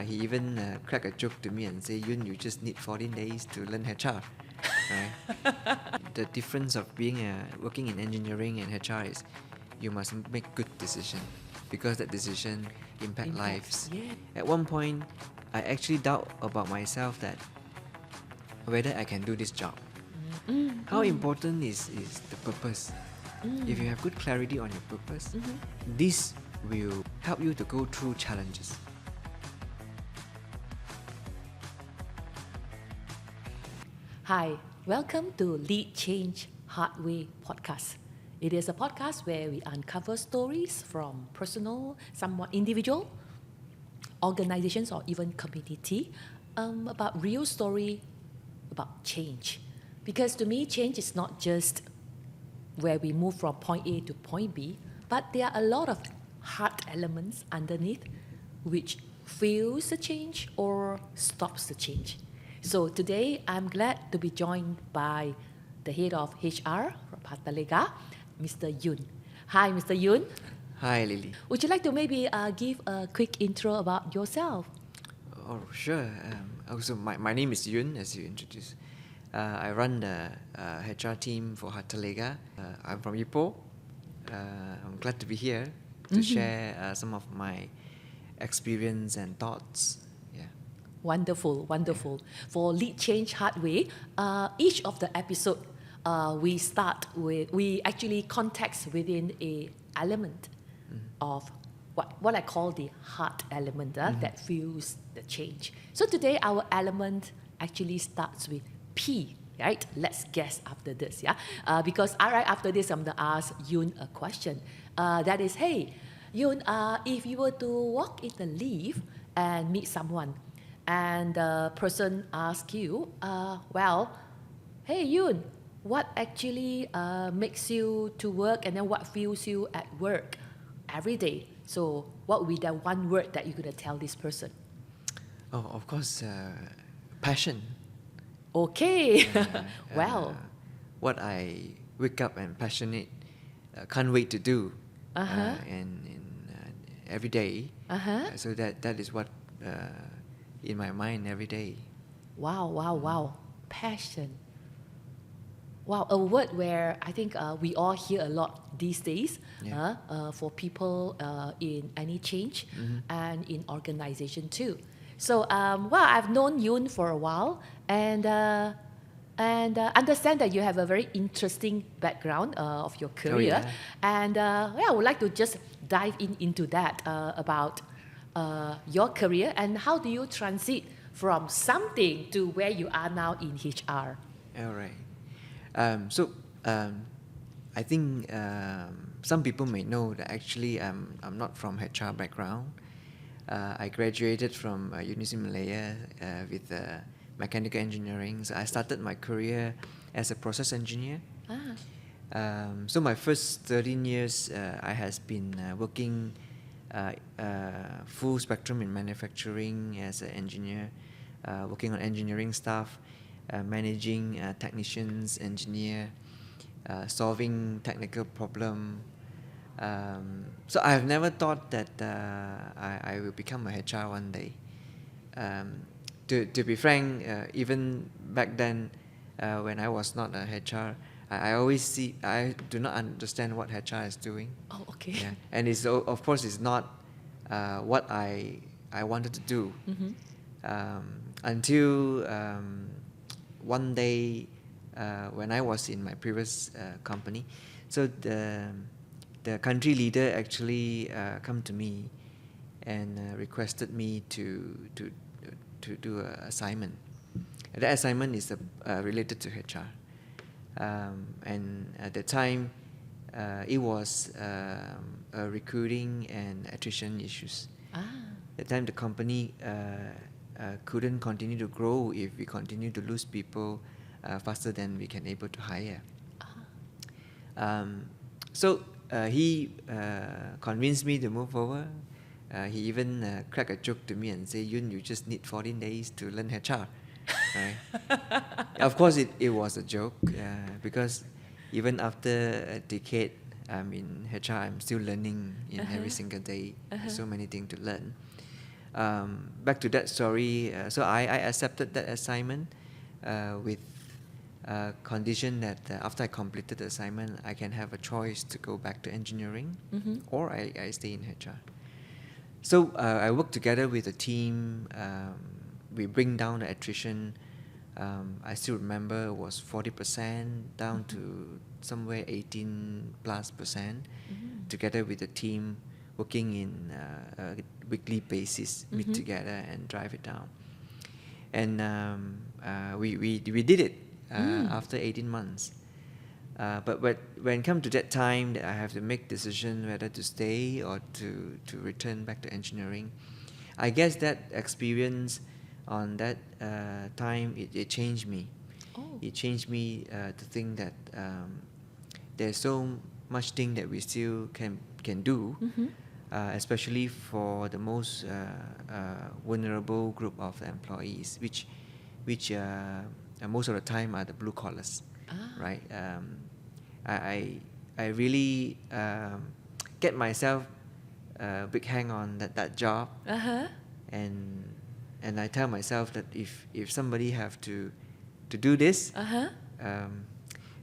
He even cracked a joke to me and say, Yoon, you just need 14 days to learn HR. Right? The difference of being working in engineering and HR is you must make good decision because that decision impact lives. Yeah. At one point, I actually doubt about myself that whether I can do this job. How important is the purpose? If you have good clarity on your purpose, this will help you to go through challenges. Hi, welcome to Lead Change Hard Way podcast. It is a podcast where we uncover stories from personal, somewhat individual, organizations, or even community about real story about change. Because to me, change is not just where we move from point A to point B, but there are a lot of hard elements underneath which fuels the change or stops the change. So today, I'm glad to be joined by the head of HR from Hartalega, Mr. Yoon. Hi, Mr. Yoon. Hi, Lily. Would you like to maybe give a quick intro about yourself? Oh, sure. Also, my name is Yoon, as you introduced. I run the HR team for Hartalega. I'm from Ipoh. I'm glad to be here to share some of my experience and thoughts. Yeah. Wonderful, wonderful. For Lead Change Hard Way, each of the episode, we actually context within a element of what I call the hard element that fuels the change. So today our element actually starts with P, right? Let's guess after this, yeah? Because right after this, I'm gonna ask Yoon a question. That is, hey, Yoon, if you were to walk in the lift and meet someone, and the person asks you, hey Yoon, what actually makes you to work and then what fuels you at work every day? So what would be the one word that you're going to tell this person? Oh, of course, passion. Okay. Uh, what I wake up and passionate, can't wait to do, and every day. So that is what in my mind every day. Wow. Passion. Wow, a word where I think we all hear a lot these days for people in any change and in organization too. So, I've known Yoon for a while and understand that you have a very interesting background of your career. yeah. And I would like to just dive into that about your career and how do you transit from something to where you are now in HR? All right. I think some people may know that actually I'm not from HR background. I graduated from University of Malaya with mechanical engineering. So I started my career as a process engineer. So my first 13 years, I has been working full spectrum in manufacturing as an engineer, working on engineering stuff, managing technicians, engineer, solving technical problem. So I have never thought that I will become a HR one day. To be frank, even back then, when I was not a HR, I do not understand what HR is doing. Oh, okay. Yeah, and of course it's not what I wanted to do until one day when I was in my previous company. So the country leader actually come to me and requested me to do an assignment. And that assignment is related to HR. And at the time, it was recruiting and attrition issues. At the time, the company couldn't continue to grow if we continue to lose people faster than we can able to hire. So he convinced me to move forward. He even cracked a joke to me and say, Yoon, you just need 14 days to learn HR. Right? Of course, it was a joke because even after a decade I'm in HR, I'm still learning in every single day. There's so many things to learn. back to that story. So I accepted that assignment with condition that after I completed the assignment, I can have a choice to go back to engineering, or I stay in HR. So I work together with a team. We bring down the attrition. I still remember it was 40% down to somewhere 18+%, together with the team working in a weekly basis, meet together and drive it down. And we did it after 18 months. But when it comes to that time that I have to make decision whether to stay or to return back to engineering, I guess that experience on that time, it changed me. Oh. It changed me to think that there's so much thing that we still can do, especially for the most vulnerable group of employees, which most of the time are the blue collars, right? I really get myself a big hang on that job, and I tell myself that if somebody have to do this,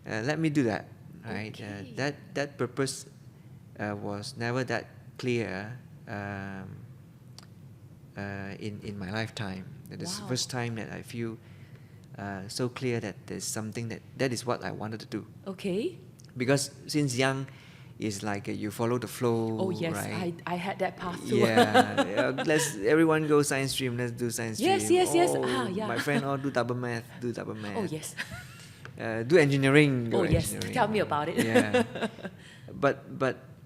let me do that, right? Okay. That purpose was never that clear in my lifetime. This is the first time that I feel so clear that there's something that is what I wanted to do. Okay. Because since young, it's like you follow the flow. Oh yes, right? I had that path too. Yeah, let's everyone go science stream. Let's do science stream. Yes. Oh, Yeah. my friend all do double math. Oh yes. Do engineering. Oh yes. Engineering. Tell me about it. Yeah, but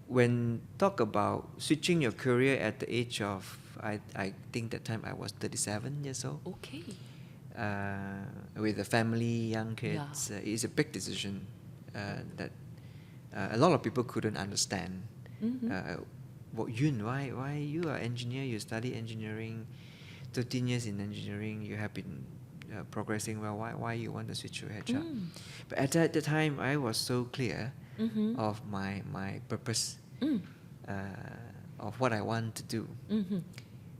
when talk about switching your career at the age of I think that time I was 37 years old. Okay. With a family, young kids, it's a big decision that a lot of people couldn't understand. Yoon, why you are engineer? You study engineering, 13 years in engineering. You have been progressing well. Why you want to switch to HR? But at that time, I was so clear of my purpose, of what I want to do,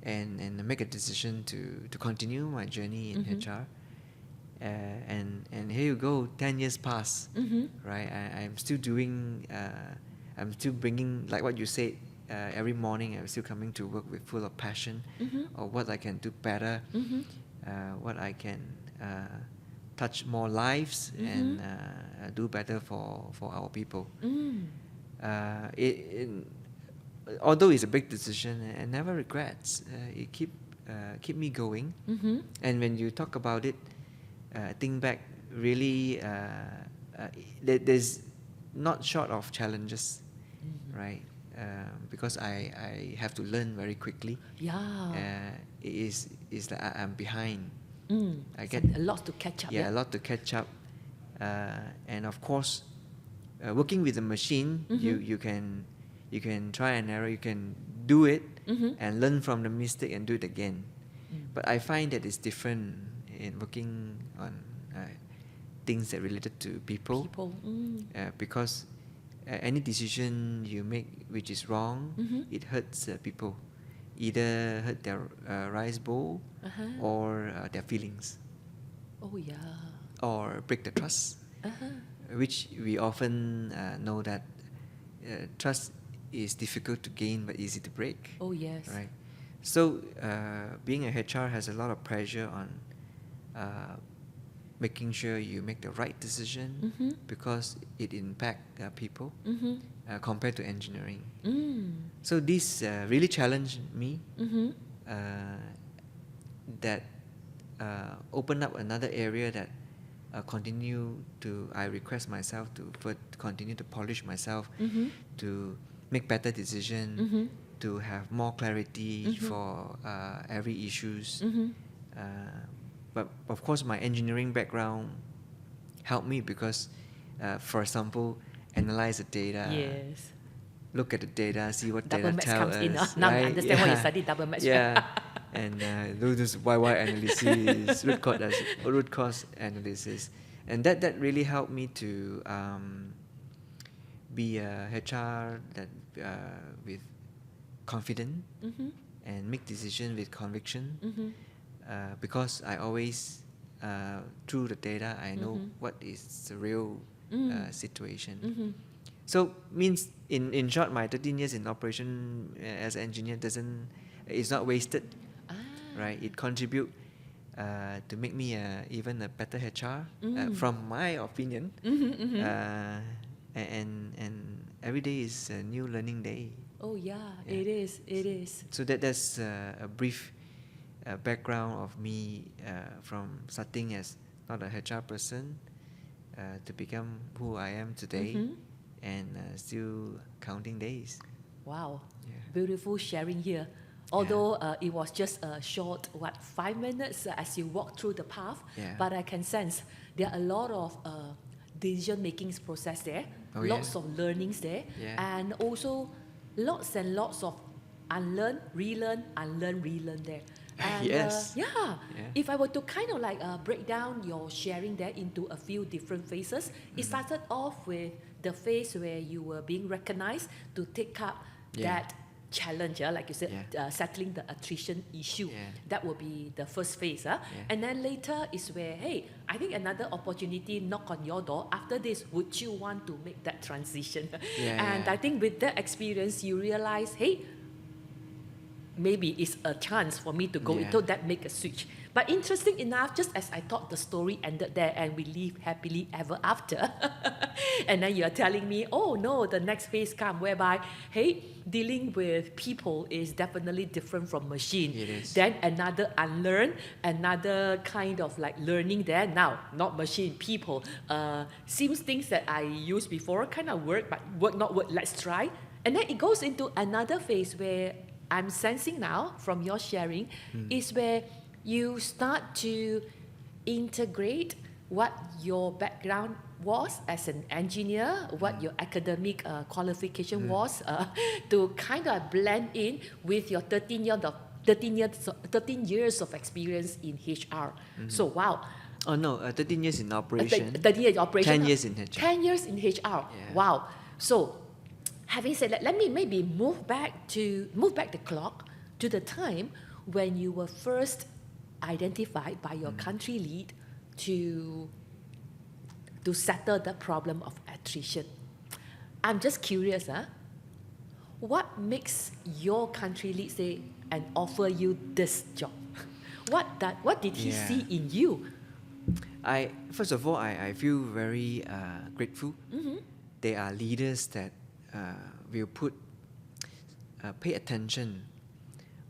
and make a decision to continue my journey in HR. And here you go, 10 years pass, right? I'm still doing, I'm still bringing, like what you said, every morning I'm still coming to work with full of passion, of what I can do better, what I can touch more lives and do better for our people. Although it's a big decision, I never regrets. It keep me going. And when you talk about it, think back, really, there's not short of challenges, right? Because I have to learn very quickly. Yeah. Is that I'm behind. I get a lot to catch up. Yeah, a lot to catch up. And of course, working with a machine, you can try and error, you can do it and learn from the mistake and do it again. But I find that it's different in working on things that related to people. Because any decision you make which is wrong, it hurts people. Either hurt their rice bowl or their feelings. Oh yeah. Or break the trust, which we often know that trust is difficult to gain but easy to break. Oh yes. Right. So being a HR has a lot of pressure on making sure you make the right decision because it impacts people compared to engineering. So this really challenged me. That opened up another area that I request myself to continue to polish myself, to make better decisions, to have more clarity for every issues. But of course, my engineering background helped me because, for example, analyze the data. Yes. Look at the data, see what double data tell us. us. Now right? I understand why you study double match. Yeah, and do this YY analysis, root cause analysis, and that really helped me to be a HR that with confidence, and make decisions with conviction. Mm-hmm. Because I always, through the data, I know Mm-hmm. what is the real situation. Mm-hmm. So means in short, my 13 years in operation as an engineer it's not wasted, Ah. right? It contribute to make me even a better HR, Mm. from my opinion. Mm-hmm, mm-hmm. And every day is a new learning day. Oh yeah, Yeah. it is. It is. So that's a brief background of me, from starting as not a HR person to become who I am today, Mm-hmm. and still counting days. Wow, Yeah. beautiful sharing here. Although it was just a short, 5 minutes as you walk through the path, Yeah. but I can sense there are a lot of decision-making process there, Oh, lots yeah. of learnings there, Yeah. and also lots and lots of unlearn, relearn, unlearn, relearn there. And Yes. yeah, Yeah. if I were to kind of like break down your sharing there into a few different phases, it started off with the phase where you were being recognized to take up Yeah. that challenge, like you said, Yeah. settling the attrition issue. Yeah. That will be the first phase. Yeah. And then later is where, hey, I think another opportunity knock on your door. After this, would you want to make that transition? Yeah, And yeah. I think with that experience, you realize, hey, maybe it's a chance for me to go Yeah. into that, make a switch. But interesting enough, just as I thought the story ended there and we live happily ever after, and then you're telling me, oh no, the next phase come whereby, hey, dealing with people is definitely different from machine. It is. Then another unlearn, another kind of like learning there. Now, not machine, people. Seems things that I used before kind of work, but work not work, let's try. And then it goes into another phase where I'm sensing now from your sharing is where you start to integrate what your background was as an engineer, what your academic qualification was, to kind of blend in with your 13 years of experience in HR. So wow. Oh no, 13 years in operation. 13 years in operation. 10 years in HR. 10 years in HR. Yeah. Wow. So having said that, let me maybe move back the clock to the time when you were first identified by your country lead to settle the problem of attrition. I'm just curious, what makes your country lead say and offer you this job? What did he Yeah. see in you? First of all, I feel very grateful. They are leaders that will pay attention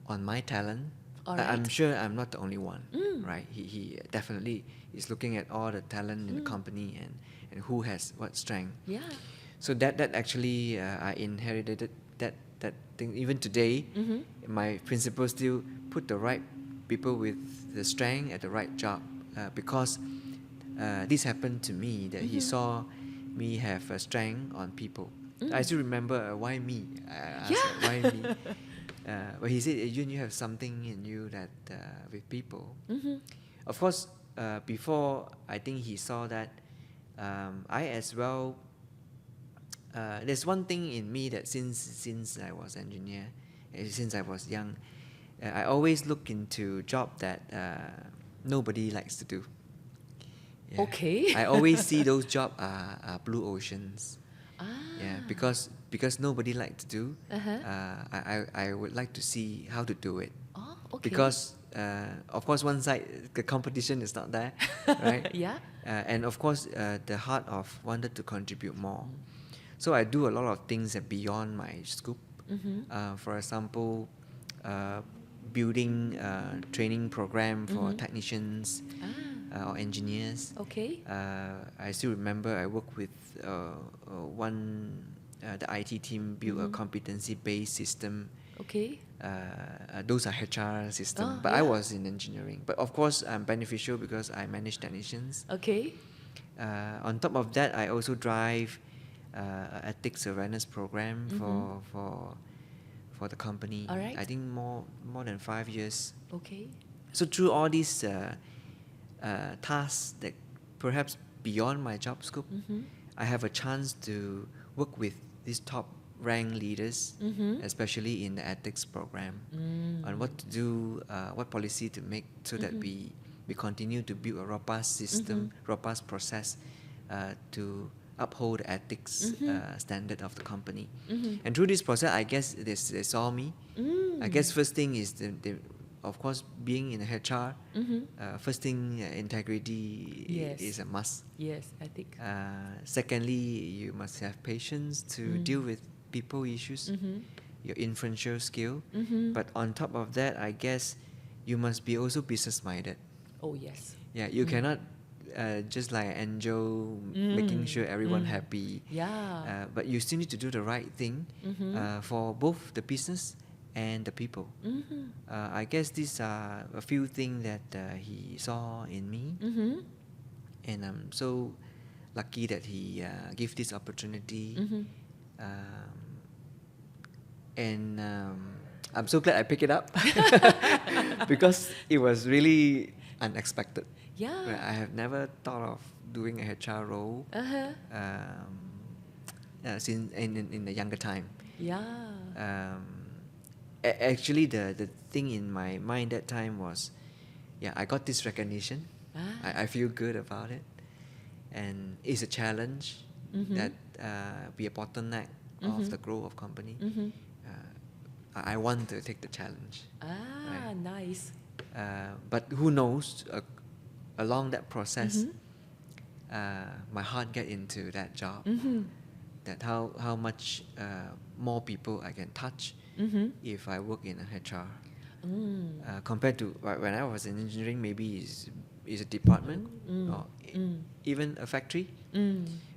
on my talent. All I'm right. sure I'm not the only one, right? He definitely is looking at all the talent in the company and who has what strength. Yeah. So that actually I inherited that thing. Even today, my principal still put the right people with the strength at the right job, because this happened to me, that he saw me have a strength on people. I still remember, why me? I asked, why me? But he said, Yoon, you have something in you that with people. Of course, before I think he saw that, I as well. There's one thing in me that since I was engineer, since I was young, I always look into job that nobody likes to do. Yeah. Okay. I always see those jobs are blue oceans. Ah. Yeah, because nobody like to do. Uh-huh. I would like to see how to do it. Oh, okay. Because of course one side the competition is not there, right? Yeah. And of course the heart of wanted to contribute more. So I do a lot of things that beyond my scope. For example, building a training program for technicians or engineers. Okay. I still remember I worked with the IT team built a competency-based system. Okay. Those are HR system, Oh, but I yeah. was in engineering. But of course, I'm beneficial because I manage technicians. Okay. On top of that, I also drive ethics awareness program for the company. All right. I think more than 5 years. Okay. So through all these tasks that perhaps beyond my job scope, I have a chance to work with these top rank leaders, especially in the ethics program, on what to do, what policy to make so that we continue to build a robust system, robust process to uphold the ethics standard of the company. And through this process, I guess they saw me. I guess first thing is of course, being in HR, first thing, integrity is a must. Yes, I think. Secondly, you must have patience to deal with people issues, your inferential skill. But on top of that, I guess you must be also business-minded. Oh, yes. Yeah, you cannot just like angel, making sure everyone happy. Yeah. But you still need to do the right thing for both the business and the people. I guess these are a few things that he saw in me, and I'm so lucky that he gave this opportunity. And I'm so glad I picked it up because it was really unexpected. Yeah. I have never thought of doing a HR role since in the younger time. Yeah. Actually, the thing in my mind that time was, I got this recognition. I feel good about it, and it's a challenge that be a bottleneck of the growth of company. I want to take the challenge. Right. Nice. But who knows? Along that process, my heart get into that job. That how much more people I can touch if I work in a HR. Compared to when I was in engineering, maybe is a department or even a factory.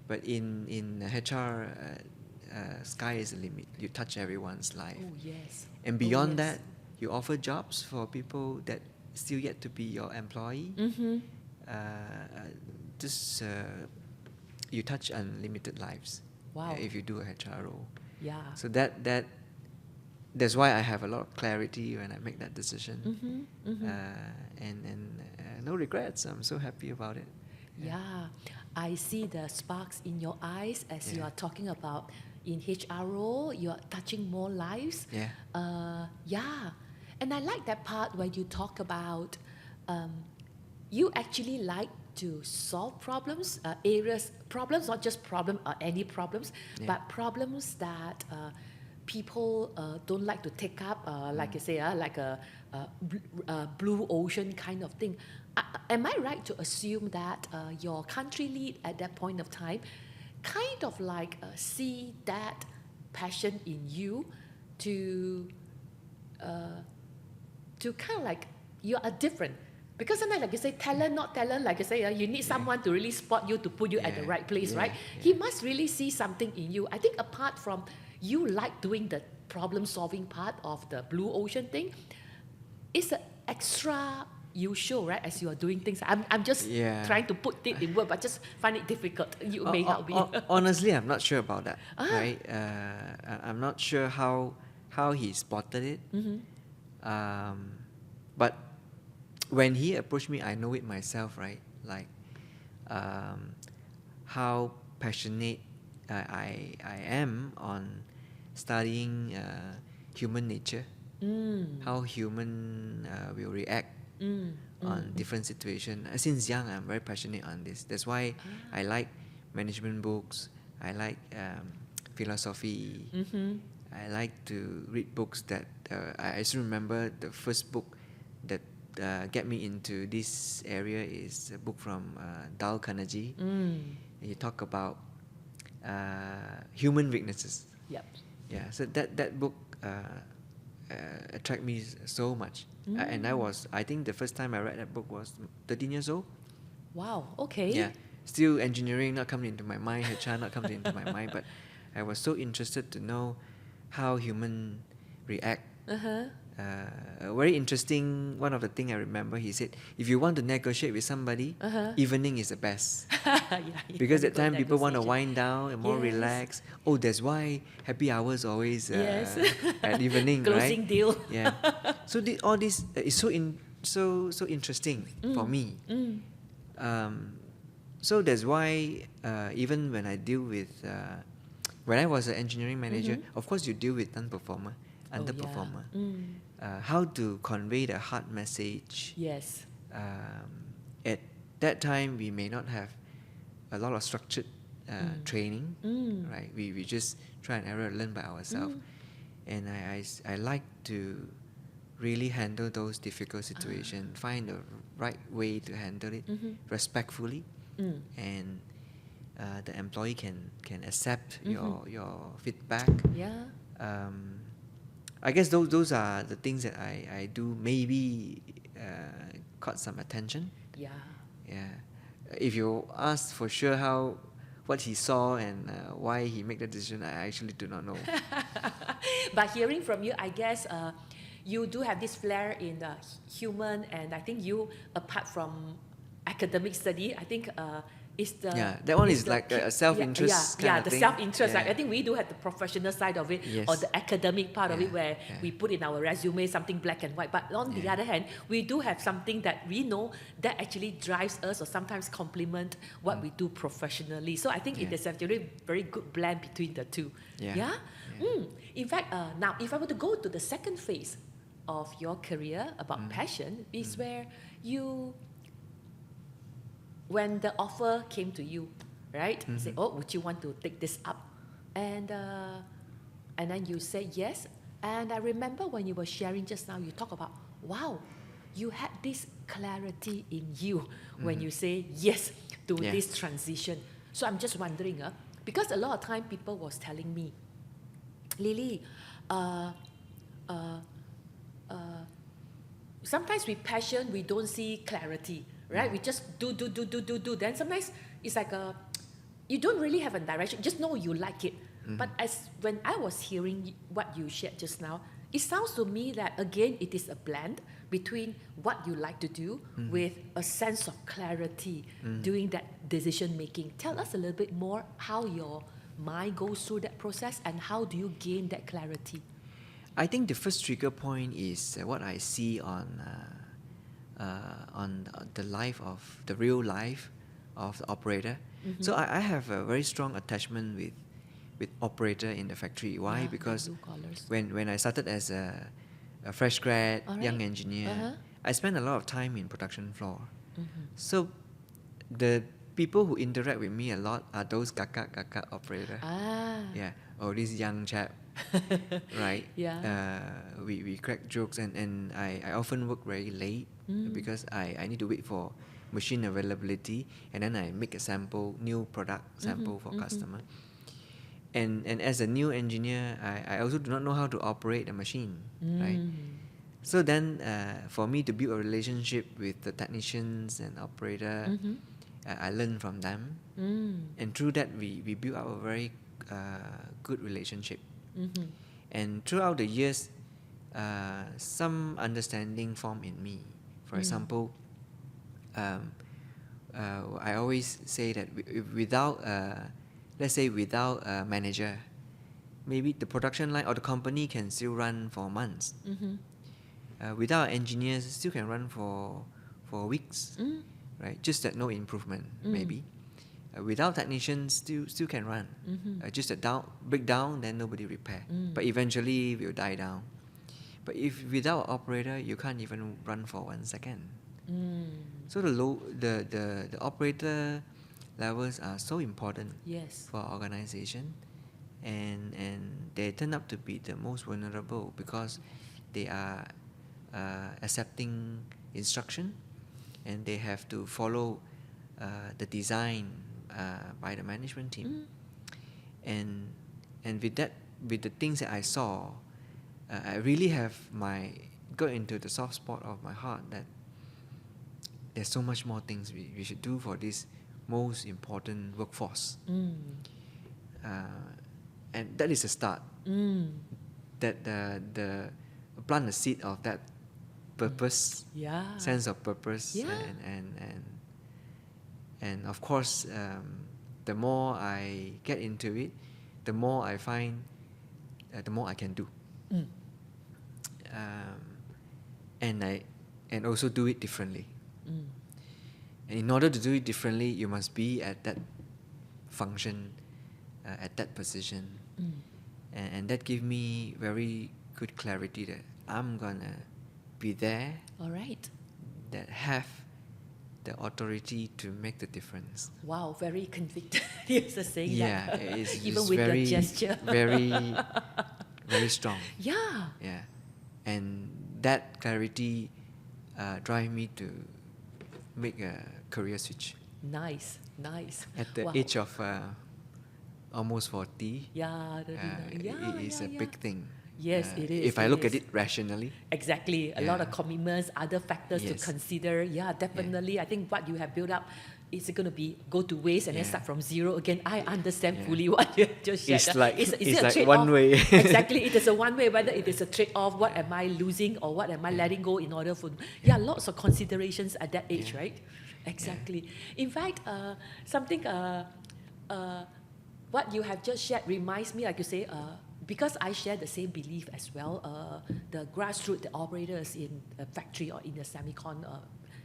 But in HR, sky is the limit. You touch everyone's life. Oh, yes. And beyond that, you offer jobs for people that still yet to be your employee. You touch unlimited lives. Wow. If you do a HR role. Yeah. So that's why I have a lot of clarity when I make that decision. And no regrets. I'm so happy about it. Yeah. I see the sparks in your eyes as you are talking about in HRO, you are touching more lives. Yeah. And I like that part where you talk about you actually like to solve problems, problems, not just any problems, but problems that people don't like to take up, like you say, like a blue ocean kind of thing. Am I right to assume that your country lead at that point of time kind of like see that passion in you to kind of like you are different? Because sometimes, like you say, talent, not talent, like you say, you need someone to really spot you, to put you at the right place, right? He must really see something in you. I think apart from you like doing the problem-solving part of the blue ocean thing, it's an extra you show, right, as you are doing things. I'm just trying to put it in words, but just find it difficult. You may help me. Honestly, I'm not sure about that, right? I'm not sure how he spotted it. But when he approached me, I know it myself, right? Like how passionate I am on studying human nature, how human will react on different situations. Since young, I'm very passionate on this. That's why I like management books. I like philosophy. I like to read books that I still remember the first book that get me into this area is a book from Dale Carnegie. He talk about human weaknesses. Yep. Yeah. So that book attract me so much. And I think the first time I read that book was 13 years old. Wow. Okay. Yeah. Still engineering not coming into my mind, HR not coming into my mind, but I was so interested to know how human react. Very interesting. One of the things I remember, he said, if you want to negotiate with somebody, evening is the best. Because at time people want to wind down and more relaxed. Oh, that's why happy hours always at evening, Closing right? deal. Yeah. So all this is so interesting for me. So that's why even when I deal with when I was an engineering manager, of course you deal with underperformer. How to convey the hard message. Yes. At that time, we may not have a lot of structured training, right? We just try and error, learn by ourselves. And I like to really handle those difficult situations, find the right way to handle it respectfully, and the employee can accept your feedback. Yeah. I guess those are the things that I do. Maybe caught some attention. Yeah. Yeah. If you ask for sure what he saw and why he made the decision, I actually do not know. But hearing from you, I guess you do have this flair in the human, and I think you, apart from academic study, I think is the that one is like a self-interest kind of the thing. self-interest. Like, I think we do have the professional side of it, or the academic part of it, where we put in our resume something black and white. But on the other hand, we do have something that we know that actually drives us, or sometimes complement what we do professionally. So I think it is actually a very good blend between the two. In fact, now if I were to go to the second phase of your career about passion, is where you, when the offer came to you, right? Say, oh, would you want to take this up? And then you say yes. And I remember when you were sharing just now, you talk about, wow, you had this clarity in you when you say yes to this transition. So I'm just wondering, because a lot of time people was telling me, Lily, sometimes with passion, we don't see clarity, right? We just do. Then sometimes it's like you don't really have a direction, just know you like it. But when I was hearing what you shared just now, it sounds to me that, again, it is a blend between what you like to do with a sense of clarity during that decision making. Tell us a little bit more how your mind goes through that process, and how do you gain that clarity? I think the first trigger point is what I see on the real life of the operator. So I have a very strong attachment with operator in the factory. Why? Because when I started as a fresh grad, young engineer, I spent a lot of time in production floor. So the people who interact with me a lot are those kakak operator. This young chap. Right? We crack jokes, and I often work very late because I need to wait for machine availability, and then I make a new product sample for customer. And as a new engineer, I also do not know how to operate a machine, right? So then for me to build a relationship with the technicians and operator, I learn from them, and through that we build up a very good relationship. And throughout the years, some understanding formed in me. For example, I always say that without a manager, maybe the production line or the company can still run for months. Without engineers, still can run for weeks, right? Just that no improvement, maybe. Without technicians, still can run. Just a breakdown, then nobody repair. But eventually, will die down. But if without operator, you can't even run for 1 second. So the operator levels are so important for our organization, and they turn out to be the most vulnerable because they are accepting instruction, and they have to follow the design by the management team. And with the things that I saw, I really got into the soft spot of my heart that there's so much more things we should do for this most important workforce. And that is a start. That the plant the seed of that purpose, sense of purpose, and of course, the more I get into it, the more I find, the more I can do. And also do it differently. And in order to do it differently, you must be at that function at that position. And that gave me very good clarity that I'm gonna be there, All right. that have the authority to make the difference. Wow, very convicted. Yes, saying Yeah, that. it's Even just with the very, gesture. very, very strong. Yeah. Yeah, and that clarity drive me to make a career switch Nice, nice. at the Wow. age of almost 40. Yeah, really nice. Yeah, It is yeah, a yeah. big thing. Yes, it is. If I it look is. at it rationally. Exactly. A lot of Yeah. commitments, other factors to Yes. consider. Yeah, definitely. I think what you have built up is going to be go to waste and then Yeah. start from zero again. I understand Yeah. fully what you have just shared. It's like Is it's it a like trade-off? one way. Exactly. It is a one way, whether it is a trade-off, what am I losing or what am I letting go in order for... Yeah, lots of considerations at that age, Yeah. right? Exactly. In fact, something... what you have just shared reminds me, like you say, because I share the same belief as well, the grassroots, the operators in a factory or in the semicon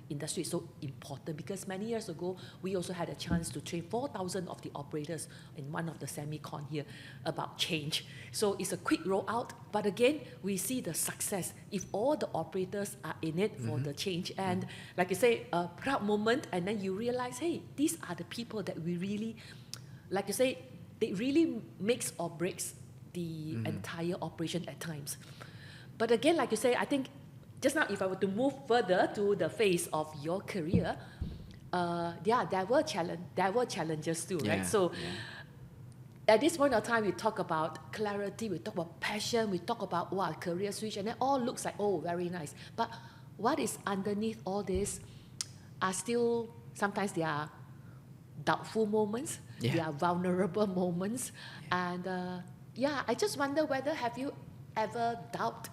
industry is so important, because many years ago, we also had a chance to train 4,000 of the operators in one of the semicon here about change. So it's a quick rollout, but again, we see the success if all the operators are in it for the change. And like you say, a proud moment, and then you realize, hey, these are the people that we really, like you say, it really makes or breaks the entire operation at times. But again, like you say, I think just now, if I were to move further to the phase of your career, there were challenges too, right? So at this point of time, we talk about clarity, we talk about passion, we talk about career switch, and it all looks like, oh, very nice. But what is underneath all this are still, sometimes there are doubtful moments, there are vulnerable moments. And I just wonder whether have you ever doubted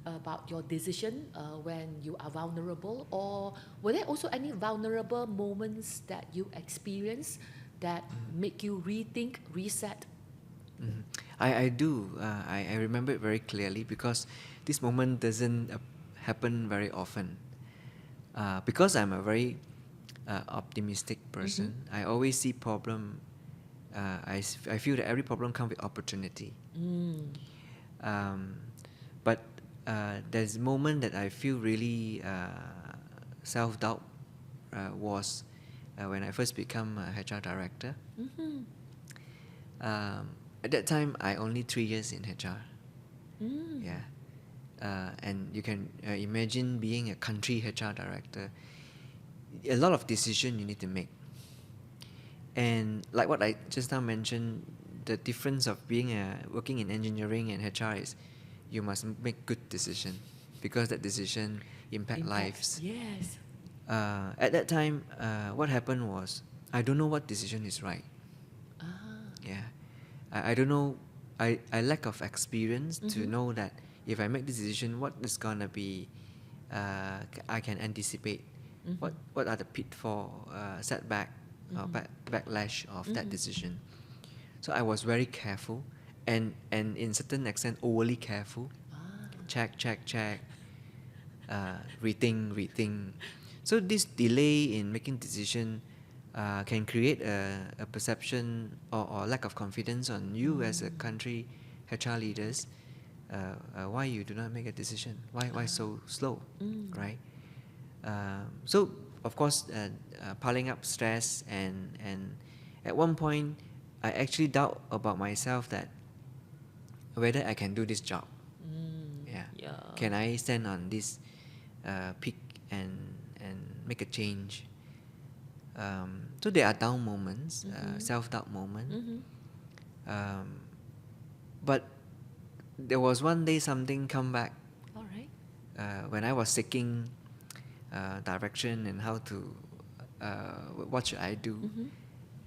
about your decision when you are vulnerable, or were there also any vulnerable moments that you experience that make you rethink, reset? I do. I remember it very clearly because this moment doesn't happen very often. Because I'm a very optimistic person, I always see problem. I feel that every problem comes with opportunity. But there's a moment that I feel really self-doubt was when I first become a HR director. At that time, I only 3 years in HR. And you can imagine being a country HR director. A lot of decisions you need to make. And like what I just now mentioned, the difference of being working in engineering and HR is you must make good decision, because that decision impact lives. Yes. At that time, what happened was I don't know what decision is right. I don't know. I lack of experience to know that if I make this decision, what is gonna be. I can anticipate what are the pitfall, setback, or backlash of that decision. So I was very careful, and in certain extent overly careful. Check, rethink. So this delay in making decision can create a perception or lack of confidence on you as a country HR leaders. Why you do not make a decision? Why so slow, right? So of course, piling up stress, and at one point, I actually doubt about myself that whether I can do this job. Can I stand on this peak and make a change? So there are down moments, self-doubt moments. But there was one day something come back. All right. When I was seeking direction and how to, what should I do?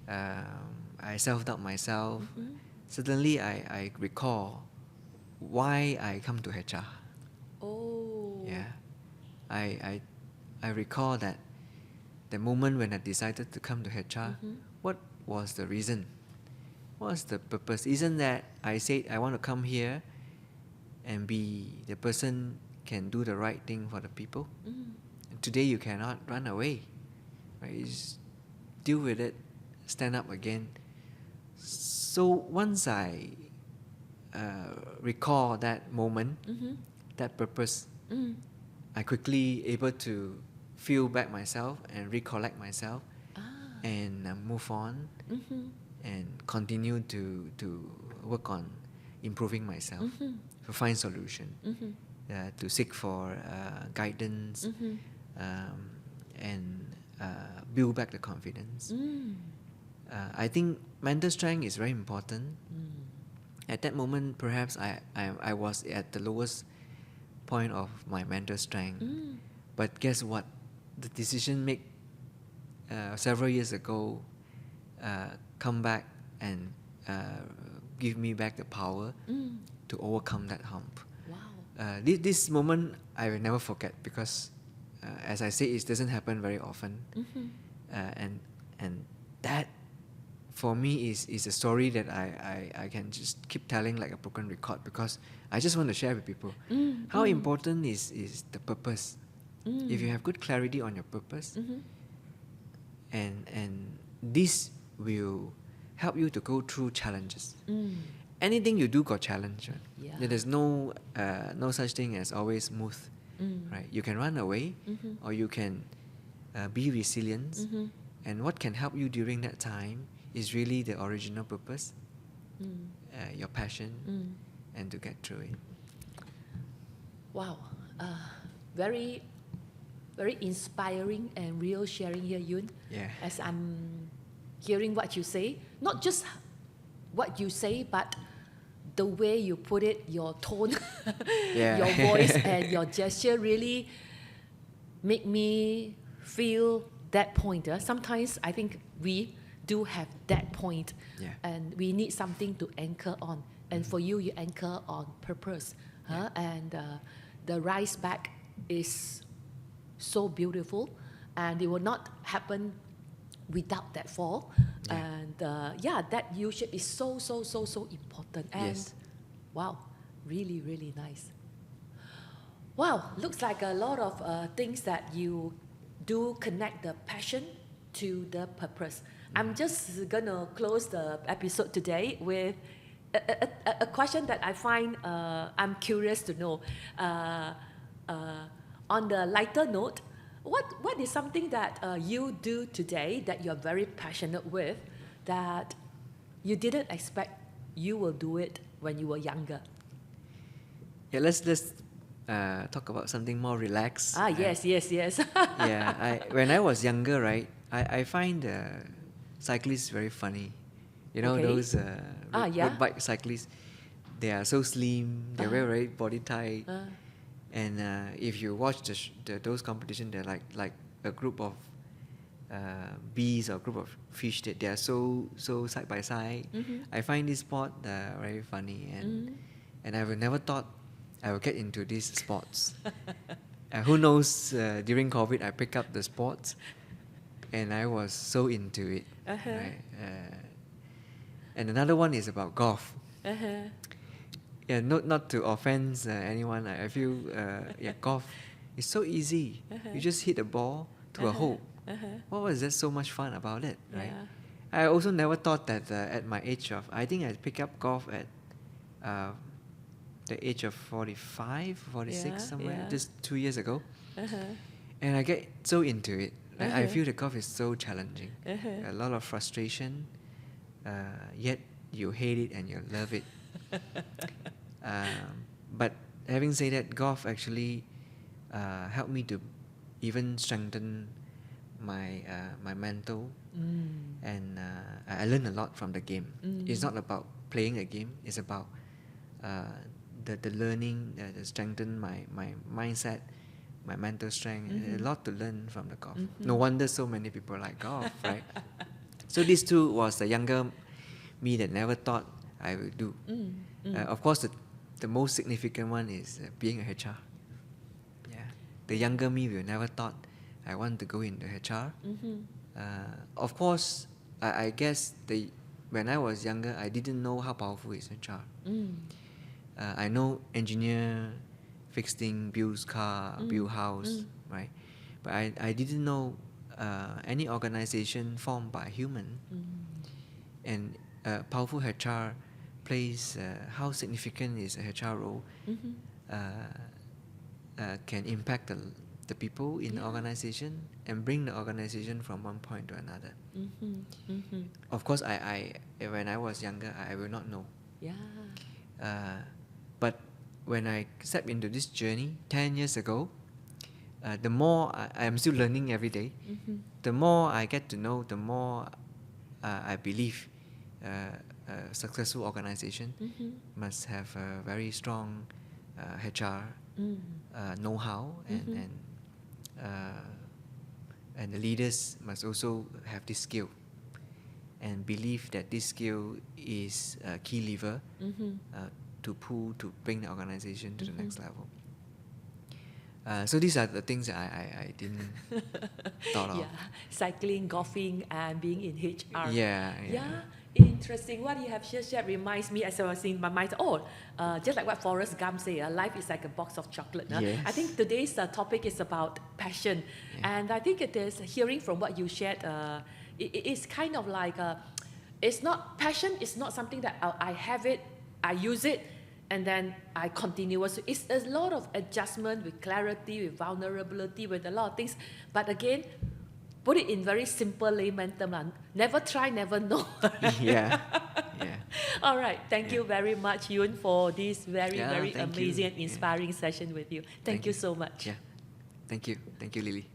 I self-doubt myself. Suddenly I recall why I come to HR. I recall that the moment when I decided to come to HR, what was the reason? What was the purpose? Isn't that I said I want to come here and be the person can do the right thing for the people? And today you cannot run away. Right? You just deal with it, stand up again. So once I recall that moment, that purpose, I quickly able to feel back myself and recollect myself and move on and continue to work on improving myself, to find solution, to seek for guidance, and build back the confidence. I think mental strength is very important. At that moment, perhaps I was at the lowest point of my mental strength. But guess what? The decision made several years ago come back and give me back the power to overcome that hump. Wow. This moment I will never forget because, as I say, it doesn't happen very often. And that, for me, is a story that I can just keep telling like a broken record, because I just want to share with people how important is the purpose. If you have good clarity on your purpose, and this will help you to go through challenges. Anything you do got challenge, right? Yeah. There's no such thing as always smooth, right? You can run away, or you can be resilient, and what can help you during that time is really the original purpose, your passion, and to get through it. Wow. Very, very inspiring and real sharing here, Yoon. Yeah. As I'm hearing what you say, not just what you say, but the way you put it, your tone, Yeah. your voice, and your gesture really make me feel that point. Sometimes I think we do have that point, Yeah. and we need something to anchor on. And for you, you anchor on purpose. And the rise back is so beautiful, and it will not happen without that fall. And that U-shape is so important. And Yes. wow, really, really nice. Wow, looks like a lot of things that you do connect the passion to the purpose. I'm just gonna close the episode today with a question that I find I'm curious to know. On the lighter note, what is something that you do today that you're very passionate with that you didn't expect you will do it when you were younger? Yeah, let's talk about something more relaxed. Yes. Yeah, when I was younger, right, I find cyclists very funny. You know, Okay. those yeah. road bike cyclists, they are so slim, they're very body tight. And if you watch those competitions, they're like a group of bees or a group of fish that they are so side by side. I find this sport very funny, and I would never thought I would get into these sports. Who knows, during COVID I picked up the sports and I was so into it. Right? And another one is about golf. Yeah, not to offend anyone. I feel golf is so easy. You just hit a ball to a hole. What was there so much fun about it, right? I also never thought that at my age of, I think I picked up golf at the age of 45, 46 somewhere, just 2 years ago. And I get so into it. I feel the golf is so challenging. A lot of frustration, yet you hate it and you love it. But having said that, golf actually helped me to even strengthen my mental, and I learned a lot from the game. It's not about playing a game; it's about the learning, to strengthen my mindset, my mental strength. A lot to learn from the golf. No wonder so many people like golf, right? So these two was the younger me that never thought I would do. Of course, the most significant one is being a HR. Yeah, the younger me will never thought I want to go into HR. Of course, I guess when I was younger, I didn't know how powerful is HR. I know engineer, fix thing, build car, build house, right? But I didn't know any organization formed by human, and powerful HR plays, how significant is a HR role, can impact the people in the organization and bring the organization from one point to another. Of course, when I was younger, I will not know. But when I stepped into this journey 10 years ago, the more I am still learning every day, the more I get to know, the more I believe a successful organization must have a very strong HR know-how, and the leaders must also have this skill and believe that this skill is a key lever to bring the organization to the next level. So these are the things that I didn't thought of. Cycling, golfing, and being in HR. Yeah. Interesting. What you have just shared reminds me, as I was in my mind, just like what Forrest Gump say, life is like a box of chocolate. Yes. I think today's topic is about passion. And I think it is, hearing from what you shared, it is kind of like, it's not, passion is not something that I have it, I use it, and then I continue. So it's a lot of adjustment with clarity, with vulnerability, with a lot of things. But again, put it in very simple layman term. Never try, never know. Yeah. All right. Thank you very much, Yoon, for this very amazing and inspiring session with you. Thank you so much. Yeah. Thank you. Thank you, Lily.